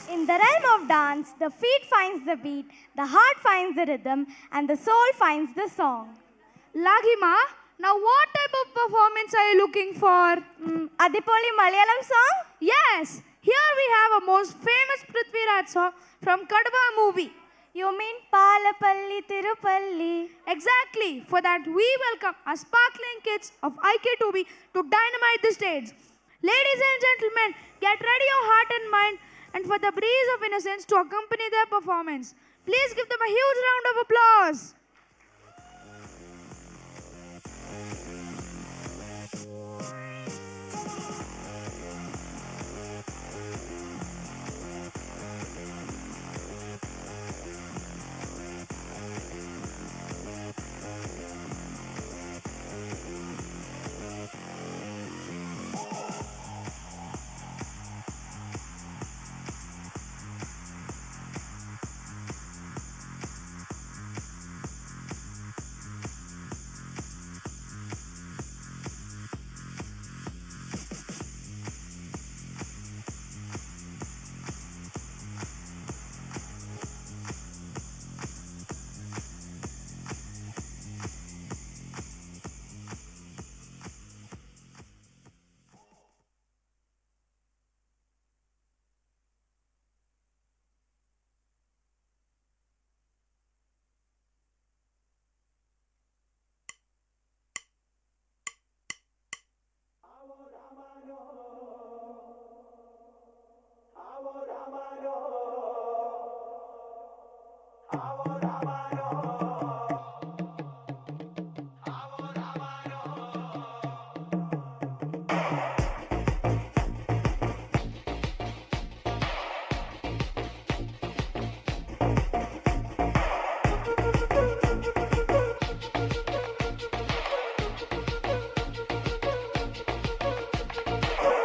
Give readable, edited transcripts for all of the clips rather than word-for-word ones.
In the realm of dance, the feet finds the beat, the heart finds the rhythm, and the soul finds the song. Laghima, now what type of performance are you looking for? Adipoli Malayalam song? Yes, here we have a most famous Prithviraj song from Kadva movie. You mean Palapalli Tirupalli? Exactly. For that, we welcome our sparkling kids of IK2B to dynamite the stage. Ladies and gentlemen, get ready your heart and mind and for the breeze of innocence to accompany their performance. Please give them a huge round of applause.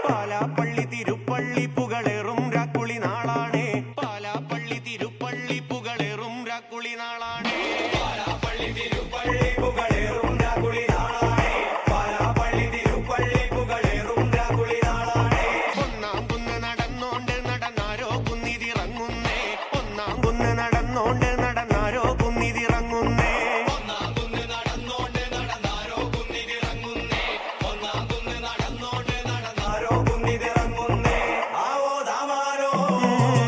Palapalli Thiruppally പുകളേറും രാക്കുളി നാളാണേ Palapalli Thiruppally പുകളേറും രാക്കുളി നാളാണേ Palapalli Thiruppally പുകളേറും രാക്കുളി നാളാണേ Palapalli Thiruppally പുകളേറും രാക്കുളി നാളാണേ ഒന്നാം കുന്ന് നടന്നോണ്ട് നടന്നാരോ കുന്നിതിറങ്ങുന്നേ ഒന്നാം കുന്ന് നടന്നോണ്ട് നടന്നാരോ കുന്നിതിറങ്ങുന്നേ ഒന്നാം കുന്ന് നടന്നോണ്ട് നടന്നാരോ കുന്നിതിറങ്ങുന്നേ ഒന്നാം കുന്ന് നടന്നോണ്ട് നടന്നാരോ കുന്നിതിറങ്ങുന്നേ ആവോ ദാമാരോ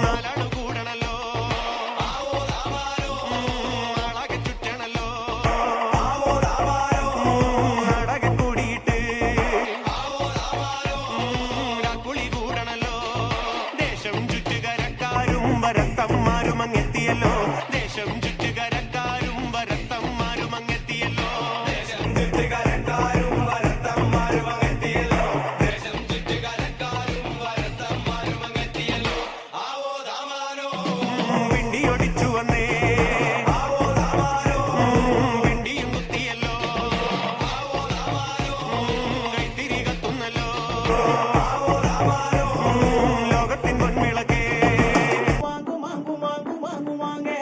നാലാളു കൂടണല്ലോ ആവോ ദാമാരോ നാളാകെ ചുറ്റണല്ലോ ആവോ ദാമാരോ നാടകെ കൂടിയിട്ട് ആവോ ദാമാരോ രാക്കുളി കൂടണല്ലോ ദേശം ചുറ്റുകരക്കാരും വരത്തന്മാരും അങ്ങെത്തിയല്ലോ ദേശം ചുറ്റുകരക്കാരും വരത്തന്മാരും അങ്ങെത്തിയല്ലോ ദേശം ചുറ്റുകരക്കാരും വരത്തന്മാരും അങ്ങെത്തിയല്ലോ ദേശം ചുറ്റുകരക്കാരും വരത്തന്മാരും അങ്ങെത്തിയല്ലോ ആവോ ദാമാരോ പിണ്ടിയൊടിച്ചു വന്നേ ആവോ ദാമാരോ പിണ്ടിയും കുത്തിയല്ലോ ആവോ ദാമാരോ കൈത്തിരി കത്തുന്നല്ലോ ആവോ ദാമാരോ ലോകത്തിൻ പൊൻവിളക്കേ മാങ്കു മാങ്കു മാങ്കു മാങ്കു മാങ്ങേ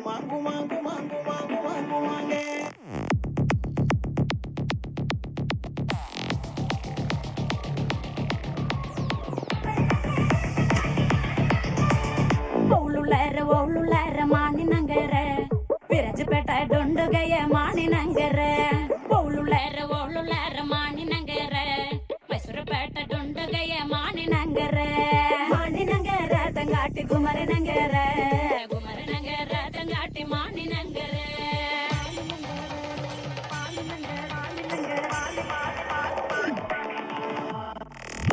മാങ്കു മാങ്കു മാങ്കു മാങ്കു മാങ്കു മാങ്ങേ ಓಳುಳ್ಳಾರ ಮಾಣಿನಂಗರ ವಿರಜಪೇಟ ಡೊಂಡುಗಯ ಮಾಣಿನಂಗರ ಓಳುಳ್ಳಾರ ಮಾಣಿನಂಗರ ಮೈಸೂರುಪೇಟ ಡೊಂಡುಗಯ ಮಾಣಿನಂಗರ ಮಾಣಿನಂಗರ ತಂಗಾಟಿ ಗುಮರನಂಗರ ಗುಮರನಂಗರ ತಂಗಾಟಿ ಮಾಣಿನಂಗರ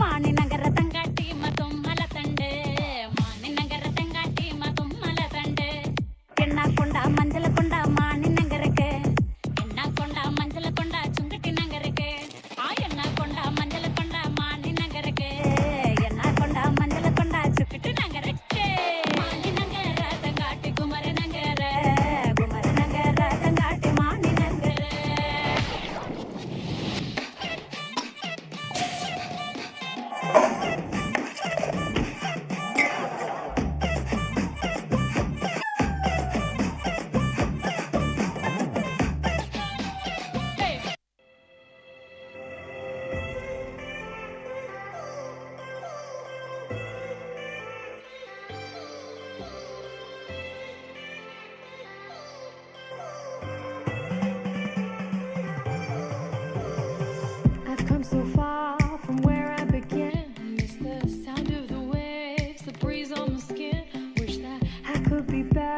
ಮಾಣಿನಂಗರ ತಂಗಾಟಿ ಮತ್ತೊಮ್ಮಲ ತಂಡೆ ಮಾಣಿನಂಗರ ತಂಗಾಟಿ ಮತ್ತೊಮ್ಮಲ ತಂಡೆ ಎಣ್ಣಾಕೊಂಡ ಮಂಜಲ ಕೊಂಡ ಮಾಣಿನಂಗರಕ್ಕೆ ಎಣ್ಣಾಕೊಂಡ ಮಂಜಲ ಕೊಂಡ ಚುಂಗಟಿ ನಂಗರಕ್ಕೆ ಆ ಎಣ್ಣಾಕೊಂಡ ಮಂಜಲ ಕೊಂಡ ಮಾಣಿನಂಗರಕ್ಕೆ ಎಣ್ಣಾಕೊಂಡ ಮಂಜಲ ಕೊಂಡ ಚುಕ್ಕಟಿ ನಂಗರಕ್ಕೆ ಮಾಣಿನಂಗರ കളിത്താ